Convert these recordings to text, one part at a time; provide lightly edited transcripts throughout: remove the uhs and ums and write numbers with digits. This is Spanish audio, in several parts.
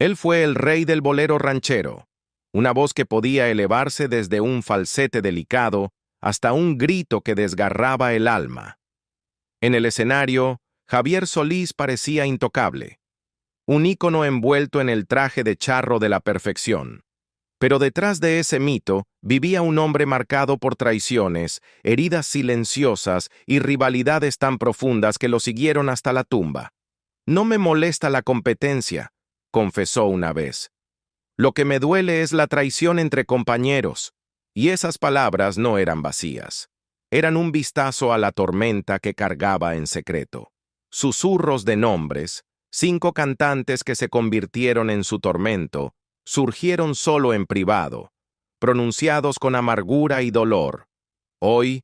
Él fue el rey del bolero ranchero, una voz que podía elevarse desde un falsete delicado hasta un grito que desgarraba el alma. En el escenario, Javier Solís parecía intocable, un ícono envuelto en el traje de charro de la perfección. Pero detrás de ese mito vivía un hombre marcado por traiciones, heridas silenciosas y rivalidades tan profundas que lo siguieron hasta la tumba. No me molesta la competencia, confesó una vez. Lo que me duele es la traición entre compañeros. Y esas palabras no eran vacías. Eran un vistazo a la tormenta que cargaba en secreto. Susurros de nombres, 5 cantantes que se convirtieron en su tormento, surgieron solo en privado, pronunciados con amargura y dolor. Hoy,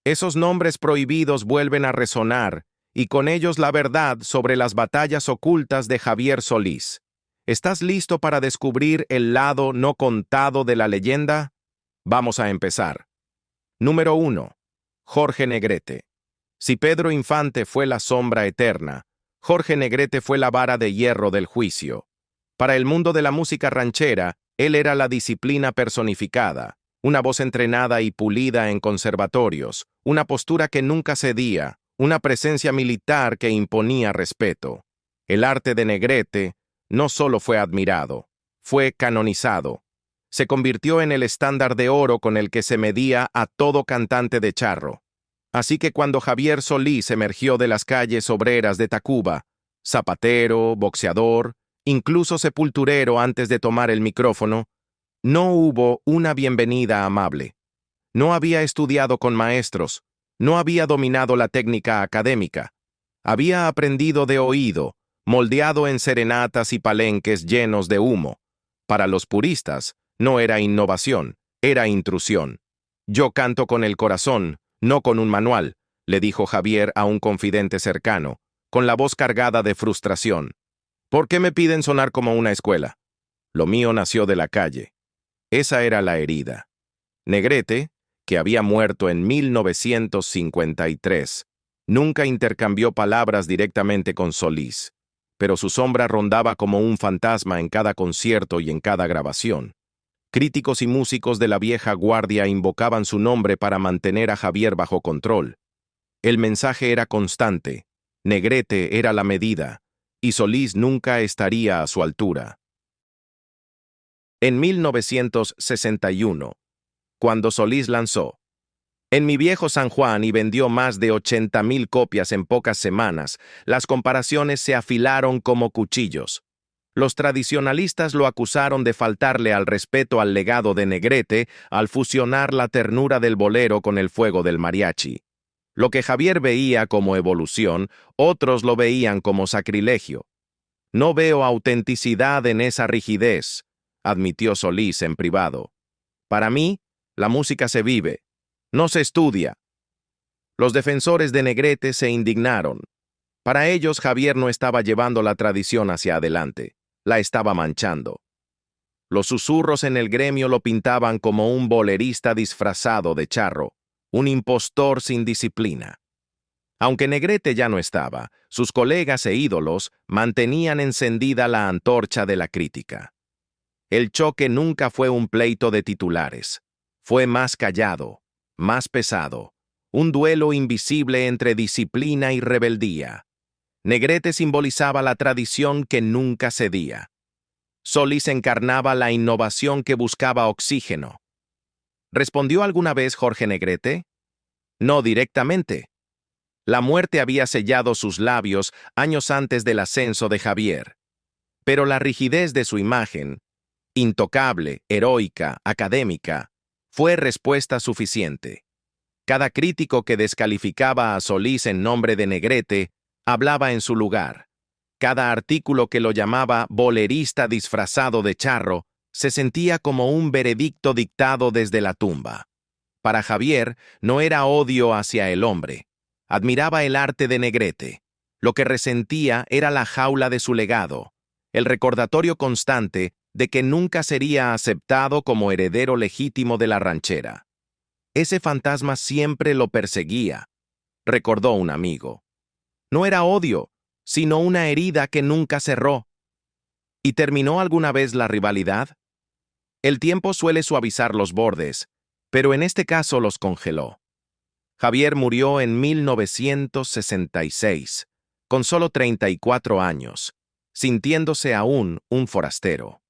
esos nombres prohibidos vuelven a resonar, y con ellos la verdad sobre las batallas ocultas de Javier Solís. ¿Estás listo para descubrir el lado no contado de la leyenda? Vamos a empezar. Número 1. Jorge Negrete. Si Pedro Infante fue la sombra eterna, Jorge Negrete fue la vara de hierro del juicio. Para el mundo de la música ranchera, él era la disciplina personificada, una voz entrenada y pulida en conservatorios, una postura que nunca cedía, una presencia militar que imponía respeto. El arte de Negrete no solo fue admirado, fue canonizado. Se convirtió en el estándar de oro con el que se medía a todo cantante de charro. Así que cuando Javier Solís emergió de las calles obreras de Tacuba, zapatero, boxeador, incluso sepulturero antes de tomar el micrófono, no hubo una bienvenida amable. No había estudiado con maestros, no había dominado la técnica académica. Había aprendido de oído, moldeado en serenatas y palenques llenos de humo. Para los puristas, no era innovación, era intrusión. Yo canto con el corazón, no con un manual, le dijo Javier a un confidente cercano, con la voz cargada de frustración. ¿Por qué me piden sonar como una escuela? Lo mío nació de la calle. Esa era la herida. Negrete, que había muerto en 1953, nunca intercambió palabras directamente con Solís, pero su sombra rondaba como un fantasma en cada concierto y en cada grabación. Críticos y músicos de la vieja guardia invocaban su nombre para mantener a Javier bajo control. El mensaje era constante, Negrete era la medida, y Solís nunca estaría a su altura. En 1961, cuando Solís lanzó En mi viejo San Juan y vendió más de 80,000 copias en pocas semanas, las comparaciones se afilaron como cuchillos. Los tradicionalistas lo acusaron de faltarle al respeto al legado de Negrete al fusionar la ternura del bolero con el fuego del mariachi. Lo que Javier veía como evolución, otros lo veían como sacrilegio. No veo autenticidad en esa rigidez, admitió Solís en privado. Para mí, la música se vive, no se estudia. Los defensores de Negrete se indignaron. Para ellos, Javier no estaba llevando la tradición hacia adelante, la estaba manchando. Los susurros en el gremio lo pintaban como un bolerista disfrazado de charro, un impostor sin disciplina. Aunque Negrete ya no estaba, sus colegas e ídolos mantenían encendida la antorcha de la crítica. El choque nunca fue un pleito de titulares. Fue más callado, más pesado, un duelo invisible entre disciplina y rebeldía. Negrete simbolizaba la tradición que nunca cedía. Solís encarnaba la innovación que buscaba oxígeno. ¿Respondió alguna vez Jorge Negrete? No directamente. La muerte había sellado sus labios años antes del ascenso de Javier. Pero la rigidez de su imagen, intocable, heroica, académica, fue respuesta suficiente. Cada crítico que descalificaba a Solís en nombre de Negrete hablaba en su lugar. Cada artículo que lo llamaba bolerista disfrazado de charro se sentía como un veredicto dictado desde la tumba. Para Javier no era odio hacia el hombre. Admiraba el arte de Negrete. Lo que resentía era la jaula de su legado, el recordatorio constante de que nunca sería aceptado como heredero legítimo de la ranchera. Ese fantasma siempre lo perseguía, recordó un amigo. No era odio, sino una herida que nunca cerró. ¿Y terminó alguna vez la rivalidad? El tiempo suele suavizar los bordes, pero en este caso los congeló. Javier murió en 1966, con solo 34 años, sintiéndose aún un forastero.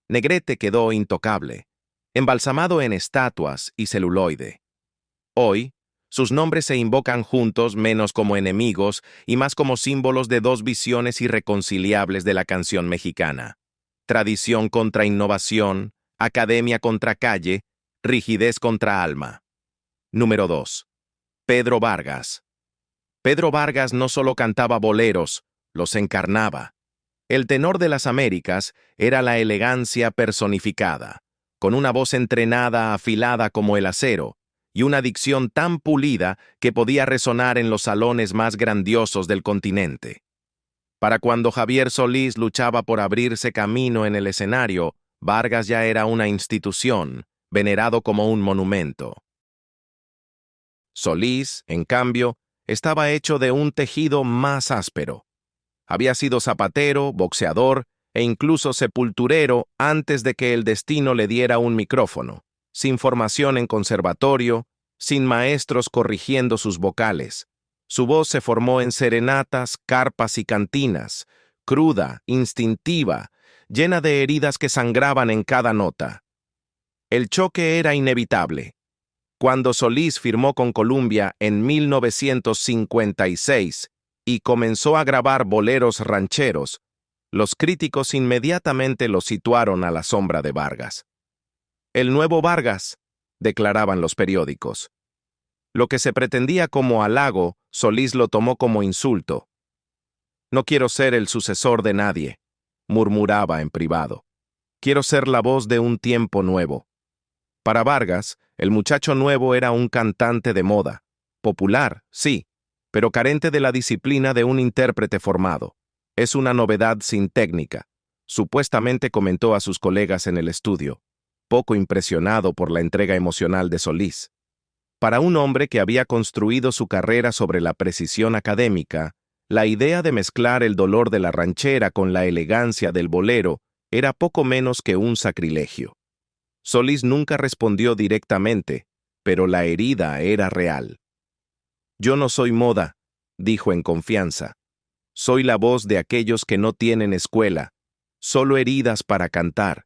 Negrete quedó intocable, embalsamado en estatuas y celuloide. Hoy, sus nombres se invocan juntos menos como enemigos y más como símbolos de dos visiones irreconciliables de la canción mexicana: tradición contra innovación, academia contra calle, rigidez contra alma. Número 2. Pedro Vargas. Pedro Vargas no solo cantaba boleros, los encarnaba. El tenor de las Américas era la elegancia personificada, con una voz entrenada, afilada como el acero, y una dicción tan pulida que podía resonar en los salones más grandiosos del continente. Para cuando Javier Solís luchaba por abrirse camino en el escenario, Vargas ya era una institución, venerado como un monumento. Solís, en cambio, estaba hecho de un tejido más áspero. Había sido zapatero, boxeador e incluso sepulturero antes de que el destino le diera un micrófono, sin formación en conservatorio, sin maestros corrigiendo sus vocales. Su voz se formó en serenatas, carpas y cantinas, cruda, instintiva, llena de heridas que sangraban en cada nota. El choque era inevitable. Cuando Solís firmó con Columbia en 1956 y comenzó a grabar boleros rancheros, los críticos inmediatamente lo situaron a la sombra de Vargas. «El nuevo Vargas», declaraban los periódicos. Lo que se pretendía como halago, Solís lo tomó como insulto. «No quiero ser el sucesor de nadie», murmuraba en privado. «Quiero ser la voz de un tiempo nuevo». Para Vargas, el muchacho nuevo era un cantante de moda, popular, sí, pero carente de la disciplina de un intérprete formado. «Es una novedad sin técnica», supuestamente comentó a sus colegas en el estudio, poco impresionado por la entrega emocional de Solís. Para un hombre que había construido su carrera sobre la precisión académica, la idea de mezclar el dolor de la ranchera con la elegancia del bolero era poco menos que un sacrilegio. Solís nunca respondió directamente, pero la herida era real. «Yo no soy moda», dijo en confianza. «Soy la voz de aquellos que no tienen escuela, solo heridas para cantar».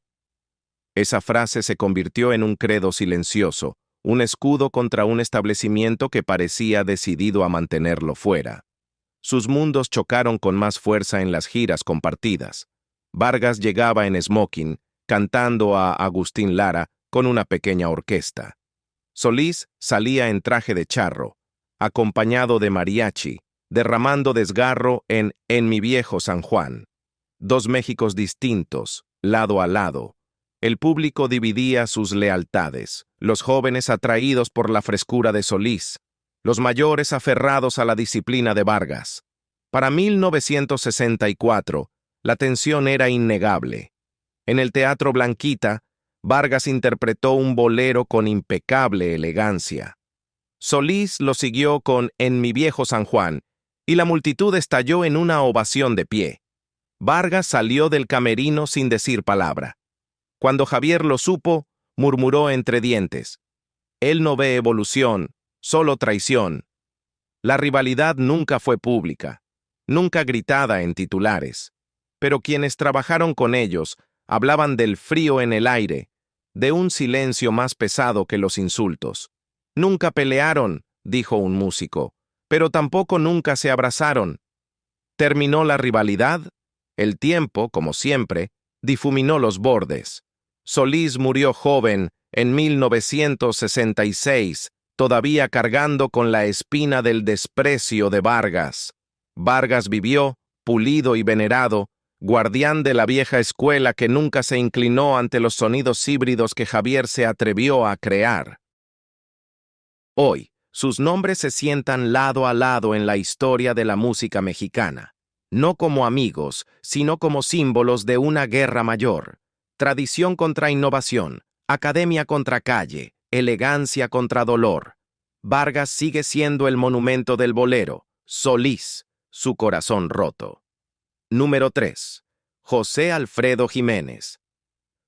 Esa frase se convirtió en un credo silencioso, un escudo contra un establecimiento que parecía decidido a mantenerlo fuera. Sus mundos chocaron con más fuerza en las giras compartidas. Vargas llegaba en smoking, cantando a Agustín Lara con una pequeña orquesta. Solís salía en traje de charro, acompañado de mariachi, derramando desgarro en Mi viejo San Juan. Dos Méxicos distintos, lado a lado. El público dividía sus lealtades, los jóvenes atraídos por la frescura de Solís, los mayores aferrados a la disciplina de Vargas. Para 1964, la tensión era innegable. En el Teatro Blanquita, Vargas interpretó un bolero con impecable elegancia. Solís lo siguió con En mi viejo San Juan, y la multitud estalló en una ovación de pie. Vargas salió del camerino sin decir palabra. Cuando Javier lo supo, murmuró entre dientes: «Él no ve evolución, solo traición». La rivalidad nunca fue pública, nunca gritada en titulares, pero quienes trabajaron con ellos hablaban del frío en el aire, de un silencio más pesado que los insultos. «Nunca pelearon», dijo un músico, «pero tampoco nunca se abrazaron». ¿Terminó la rivalidad? El tiempo, como siempre, difuminó los bordes. Solís murió joven en 1966, todavía cargando con la espina del desprecio de Vargas. Vargas vivió, pulido y venerado, guardián de la vieja escuela que nunca se inclinó ante los sonidos híbridos que Javier se atrevió a crear. Hoy, sus nombres se sientan lado a lado en la historia de la música mexicana, no como amigos, sino como símbolos de una guerra mayor. Tradición contra innovación, academia contra calle, elegancia contra dolor. Vargas sigue siendo el monumento del bolero, Solís, su corazón roto. Número 3. José Alfredo Jiménez.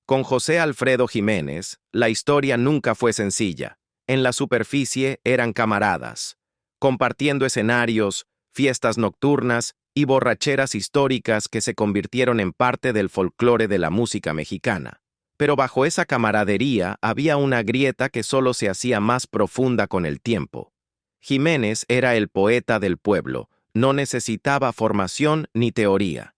Con José Alfredo Jiménez, la historia nunca fue sencilla. En la superficie eran camaradas, compartiendo escenarios, fiestas nocturnas y borracheras históricas que se convirtieron en parte del folclore de la música mexicana. Pero bajo esa camaradería había una grieta que solo se hacía más profunda con el tiempo. Jiménez era el poeta del pueblo, no necesitaba formación ni teoría.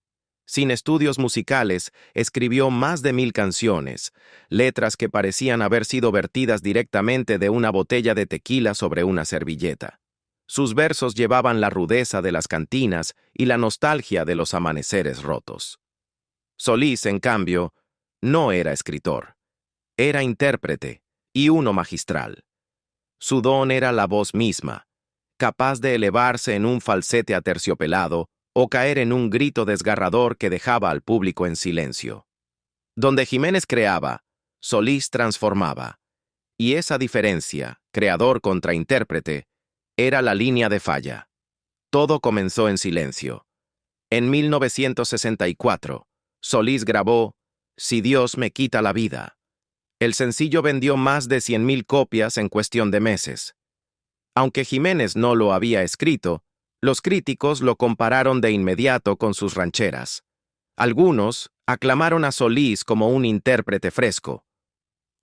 Sin estudios musicales, escribió más de 1000 canciones, letras que parecían haber sido vertidas directamente de una botella de tequila sobre una servilleta. Sus versos llevaban la rudeza de las cantinas y la nostalgia de los amaneceres rotos. Solís, en cambio, no era escritor. Era intérprete, y uno magistral. Su don era la voz misma, capaz de elevarse en un falsete aterciopelado o caer en un grito desgarrador que dejaba al público en silencio. Donde Jiménez creaba, Solís transformaba. Y esa diferencia, creador contra intérprete, era la línea de falla. Todo comenzó en silencio. En 1964, Solís grabó Si Dios me quita la vida. El sencillo vendió más de 100,000 copias en cuestión de meses. Aunque Jiménez no lo había escrito, los críticos lo compararon de inmediato con sus rancheras. Algunos aclamaron a Solís como un intérprete fresco.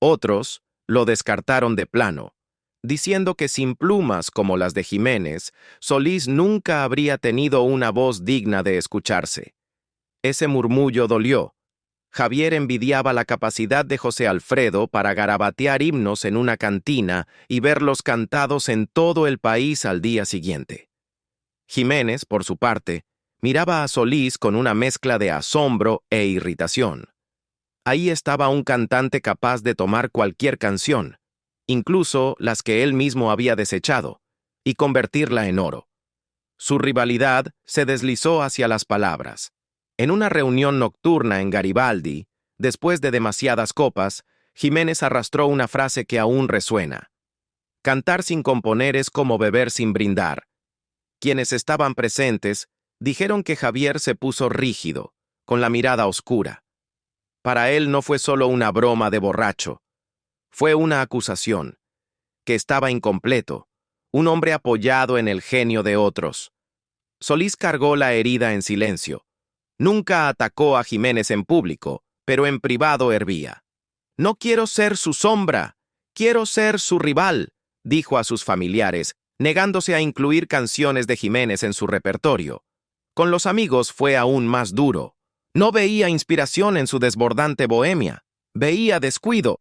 Otros lo descartaron de plano, diciendo que sin plumas como las de Jiménez, Solís nunca habría tenido una voz digna de escucharse. Ese murmullo dolió. Javier envidiaba la capacidad de José Alfredo para garabatear himnos en una cantina y verlos cantados en todo el país al día siguiente. Jiménez, por su parte, miraba a Solís con una mezcla de asombro e irritación. Ahí estaba un cantante capaz de tomar cualquier canción, incluso las que él mismo había desechado, y convertirla en oro. Su rivalidad se deslizó hacia las palabras. En una reunión nocturna en Garibaldi, después de demasiadas copas, Jiménez arrastró una frase que aún resuena. Cantar sin componer es como beber sin brindar. Quienes estaban presentes dijeron que Javier se puso rígido, con la mirada oscura. Para él no fue solo una broma de borracho. Fue una acusación, que estaba incompleto, un hombre apoyado en el genio de otros. Solís cargó la herida en silencio. Nunca atacó a Jiménez en público, pero en privado hervía. «No quiero ser su sombra, quiero ser su rival», dijo a sus familiares, negándose a incluir canciones de Jiménez en su repertorio. Con los amigos fue aún más duro. No veía inspiración en su desbordante bohemia, veía descuido.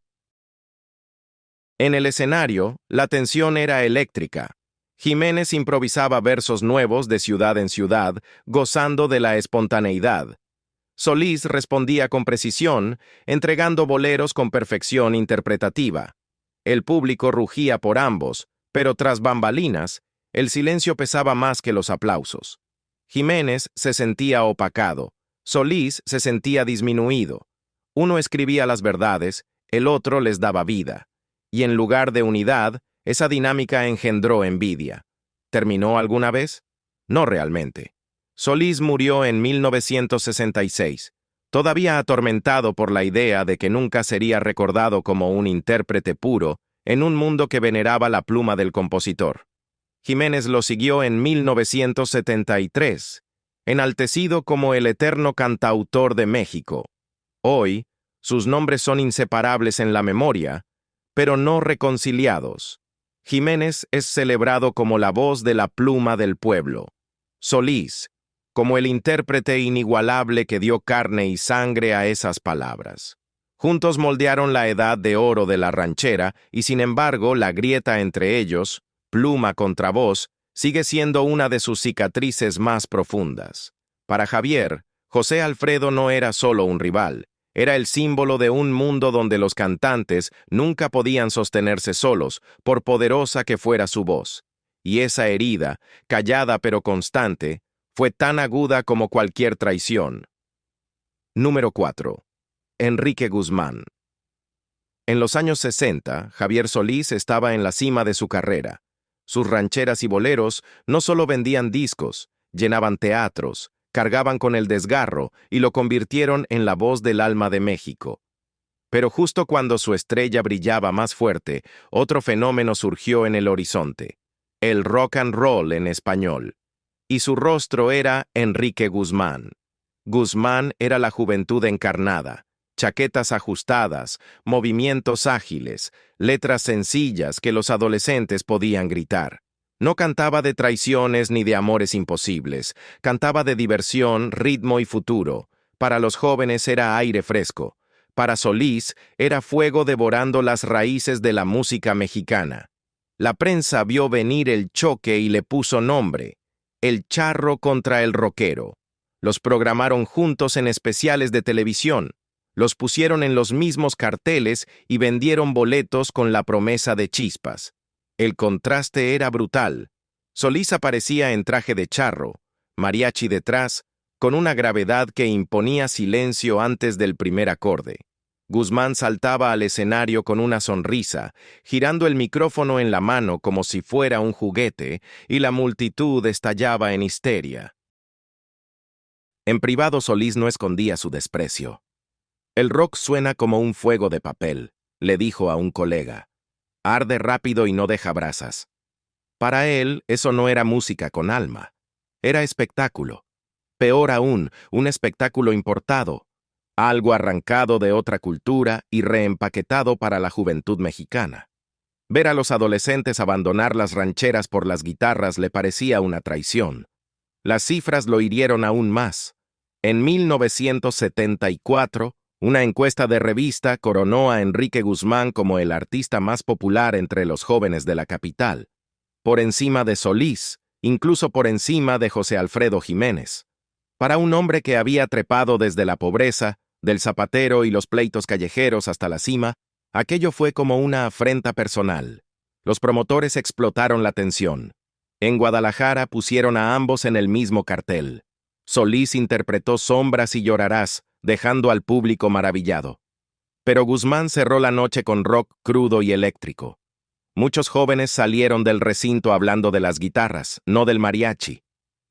En el escenario, la tensión era eléctrica. Jiménez improvisaba versos nuevos de ciudad en ciudad, gozando de la espontaneidad. Solís respondía con precisión, entregando boleros con perfección interpretativa. El público rugía por ambos, pero tras bambalinas, el silencio pesaba más que los aplausos. Jiménez se sentía opacado, Solís se sentía disminuido. Uno escribía las verdades, el otro les daba vida. Y en lugar de unidad, esa dinámica engendró envidia. ¿Terminó alguna vez? No realmente. Solís murió en 1966, todavía atormentado por la idea de que nunca sería recordado como un intérprete puro en un mundo que veneraba la pluma del compositor. Jiménez lo siguió en 1973, enaltecido como el eterno cantautor de México. Hoy, sus nombres son inseparables en la memoria, pero no reconciliados. Jiménez es celebrado como la voz de la pluma del pueblo. Solís, como el intérprete inigualable que dio carne y sangre a esas palabras. Juntos moldearon la edad de oro de la ranchera y sin embargo la grieta entre ellos, pluma contra voz, sigue siendo una de sus cicatrices más profundas. Para Javier, José Alfredo no era solo un rival, era el símbolo de un mundo donde los cantantes nunca podían sostenerse solos, por poderosa que fuera su voz. Y esa herida, callada pero constante, fue tan aguda como cualquier traición. Número 4. Enrique Guzmán. En los años 60, Javier Solís estaba en la cima de su carrera. Sus rancheras y boleros no solo vendían discos, llenaban teatros, cargaban con el desgarro y lo convirtieron en la voz del alma de México. Pero justo cuando su estrella brillaba más fuerte, otro fenómeno surgió en el horizonte: el rock and roll en español. Y su rostro era Enrique Guzmán. Guzmán era la juventud encarnada: chaquetas ajustadas, movimientos ágiles, letras sencillas que los adolescentes podían gritar. No cantaba de traiciones ni de amores imposibles, cantaba de diversión, ritmo y futuro. Para los jóvenes era aire fresco. Para Solís era fuego devorando las raíces de la música mexicana. La prensa vio venir el choque y le puso nombre: el charro contra el rockero. Los programaron juntos en especiales de televisión. Los pusieron en los mismos carteles y vendieron boletos con la promesa de chispas. El contraste era brutal. Solís aparecía en traje de charro, mariachi detrás, con una gravedad que imponía silencio antes del primer acorde. Guzmán saltaba al escenario con una sonrisa, girando el micrófono en la mano como si fuera un juguete, y la multitud estallaba en histeria. En privado, Solís no escondía su desprecio. «El rock suena como un fuego de papel», le dijo a un colega. «Arde rápido y no deja brasas». Para él, eso no era música con alma. Era espectáculo. Peor aún, un espectáculo importado. Algo arrancado de otra cultura y reempaquetado para la juventud mexicana. Ver a los adolescentes abandonar las rancheras por las guitarras le parecía una traición. Las cifras lo hirieron aún más. En 1974, una encuesta de revista coronó a Enrique Guzmán como el artista más popular entre los jóvenes de la capital, por encima de Solís, incluso por encima de José Alfredo Jiménez. Para un hombre que había trepado desde la pobreza, del zapatero y los pleitos callejeros hasta la cima, aquello fue como una afrenta personal. Los promotores explotaron la tensión. En Guadalajara pusieron a ambos en el mismo cartel. Solís interpretó Sombras y Llorarás, dejando al público maravillado. Pero Guzmán cerró la noche con rock crudo y eléctrico. Muchos jóvenes salieron del recinto hablando de las guitarras, no del mariachi.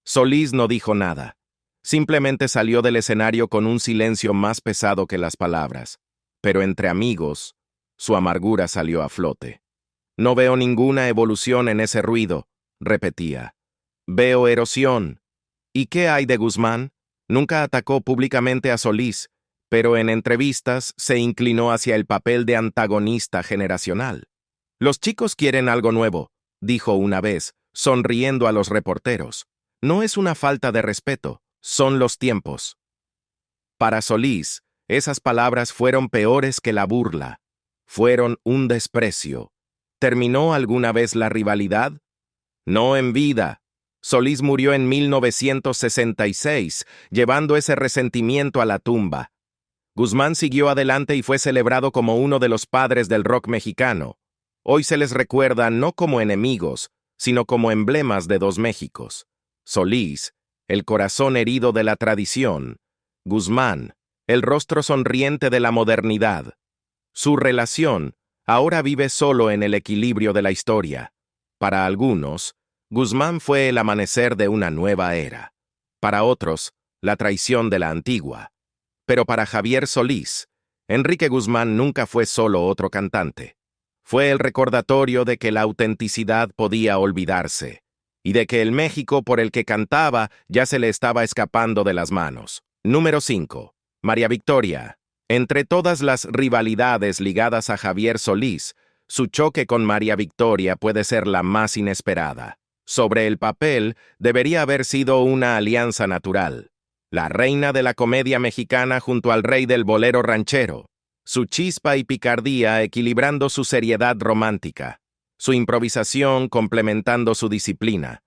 Solís no dijo nada. Simplemente salió del escenario con un silencio más pesado que las palabras. Pero entre amigos, su amargura salió a flote. «No veo ninguna evolución en ese ruido», repetía. «Veo erosión». ¿Y qué hay de Guzmán? Nunca atacó públicamente a Solís, pero en entrevistas se inclinó hacia el papel de antagonista generacional. «Los chicos quieren algo nuevo», dijo una vez, sonriendo a los reporteros. «No es una falta de respeto, son los tiempos». Para Solís, esas palabras fueron peores que la burla. Fueron un desprecio. ¿Terminó alguna vez la rivalidad? No en vida. Solís murió en 1966, llevando ese resentimiento a la tumba. Guzmán siguió adelante y fue celebrado como uno de los padres del rock mexicano. Hoy se les recuerda no como enemigos, sino como emblemas de dos Méxicos. Solís, el corazón herido de la tradición. Guzmán, el rostro sonriente de la modernidad. Su relación ahora vive solo en el equilibrio de la historia. Para algunos, Guzmán fue el amanecer de una nueva era. Para otros, la traición de la antigua. Pero para Javier Solís, Enrique Guzmán nunca fue solo otro cantante. Fue el recordatorio de que la autenticidad podía olvidarse, y de que el México por el que cantaba ya se le estaba escapando de las manos. Número 5. María Victoria. Entre todas las rivalidades ligadas a Javier Solís, su choque con María Victoria puede ser la más inesperada. Sobre el papel, debería haber sido una alianza natural. La reina de la comedia mexicana junto al rey del bolero ranchero. Su chispa y picardía equilibrando su seriedad romántica. Su improvisación complementando su disciplina.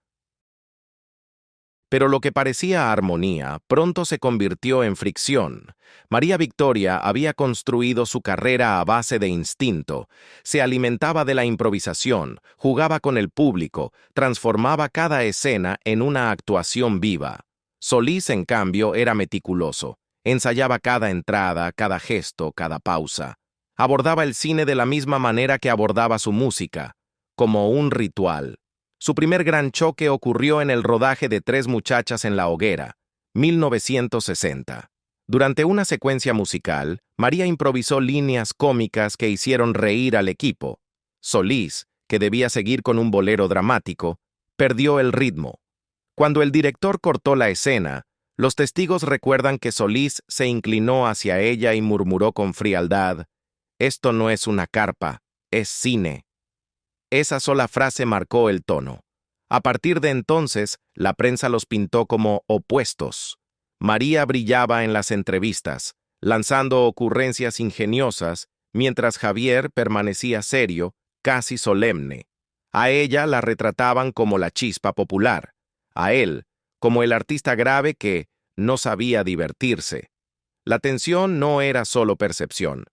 Pero lo que parecía armonía pronto se convirtió en fricción. María Victoria había construido su carrera a base de instinto, se alimentaba de la improvisación, jugaba con el público, transformaba cada escena en una actuación viva. Solís, en cambio, era meticuloso, ensayaba cada entrada, cada gesto, cada pausa. Abordaba el cine de la misma manera que abordaba su música, como un ritual. Su primer gran choque ocurrió en el rodaje de Tres muchachas en la hoguera, 1960. Durante una secuencia musical, María improvisó líneas cómicas que hicieron reír al equipo. Solís, que debía seguir con un bolero dramático, perdió el ritmo. Cuando el director cortó la escena, los testigos recuerdan que Solís se inclinó hacia ella y murmuró con frialdad: «Esto no es una carpa, es cine». Esa sola frase marcó el tono. A partir de entonces, la prensa los pintó como opuestos. María brillaba en las entrevistas, lanzando ocurrencias ingeniosas, mientras Javier permanecía serio, casi solemne. A ella la retrataban como la chispa popular, a él como el artista grave que no sabía divertirse. La tensión no era solo percepción.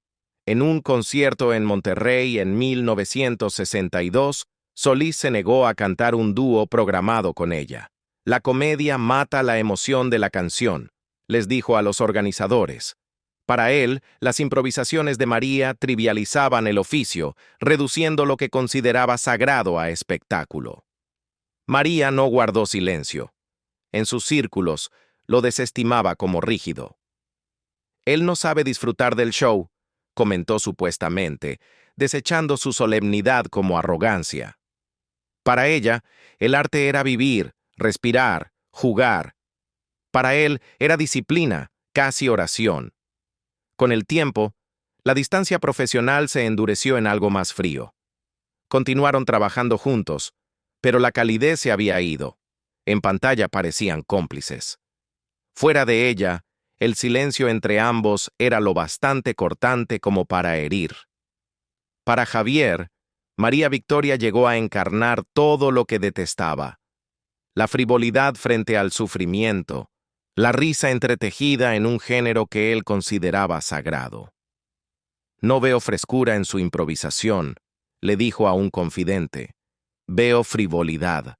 En un concierto en Monterrey en 1962, Solís se negó a cantar un dúo programado con ella. «La comedia mata la emoción de la canción», les dijo a los organizadores. Para él, las improvisaciones de María trivializaban el oficio, reduciendo lo que consideraba sagrado a espectáculo. María no guardó silencio. En sus círculos, lo desestimaba como rígido. «Él no sabe disfrutar del show», comentó supuestamente, desechando su solemnidad como arrogancia. Para ella, el arte era vivir, respirar, jugar. Para él era disciplina, casi oración. Con el tiempo, la distancia profesional se endureció en algo más frío. Continuaron trabajando juntos, pero la calidez se había ido. En pantalla parecían cómplices. Fuera de ella, el silencio entre ambos era lo bastante cortante como para herir. Para Javier, María Victoria llegó a encarnar todo lo que detestaba: la frivolidad frente al sufrimiento, la risa entretejida en un género que él consideraba sagrado. «No veo frescura en su improvisación», le dijo a un confidente. «Veo frivolidad».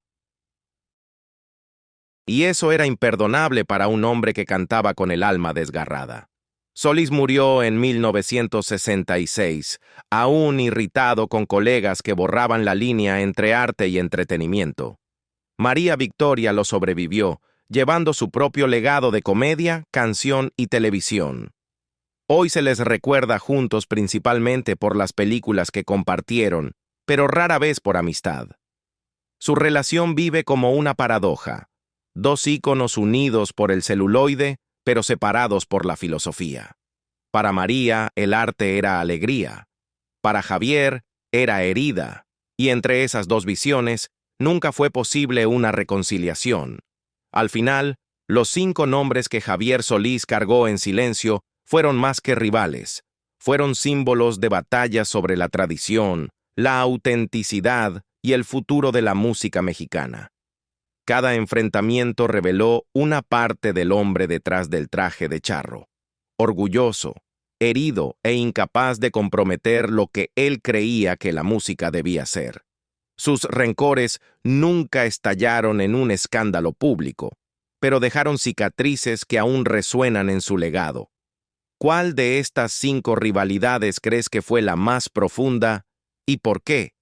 Y eso era imperdonable para un hombre que cantaba con el alma desgarrada. Solís murió en 1966, aún irritado con colegas que borraban la línea entre arte y entretenimiento. María Victoria lo sobrevivió, llevando su propio legado de comedia, canción y televisión. Hoy se les recuerda juntos principalmente por las películas que compartieron, pero rara vez por amistad. Su relación vive como una paradoja: dos íconos unidos por el celuloide, pero separados por la filosofía. Para María, el arte era alegría. Para Javier, era herida. Y entre esas dos visiones, nunca fue posible una reconciliación. Al final, los 5 nombres que Javier Solís cargó en silencio fueron más que rivales. Fueron símbolos de batallas sobre la tradición, la autenticidad y el futuro de la música mexicana. Cada enfrentamiento reveló una parte del hombre detrás del traje de charro. Orgulloso, herido e incapaz de comprometer lo que él creía que la música debía ser. Sus rencores nunca estallaron en un escándalo público, pero dejaron cicatrices que aún resuenan en su legado. ¿Cuál de estas 5 rivalidades crees que fue la más profunda y por qué?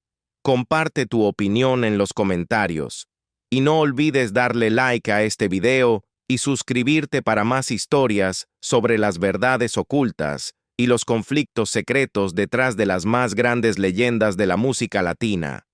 Comparte tu opinión en los comentarios. Y no olvides darle like a este video y suscribirte para más historias sobre las verdades ocultas y los conflictos secretos detrás de las más grandes leyendas de la música latina.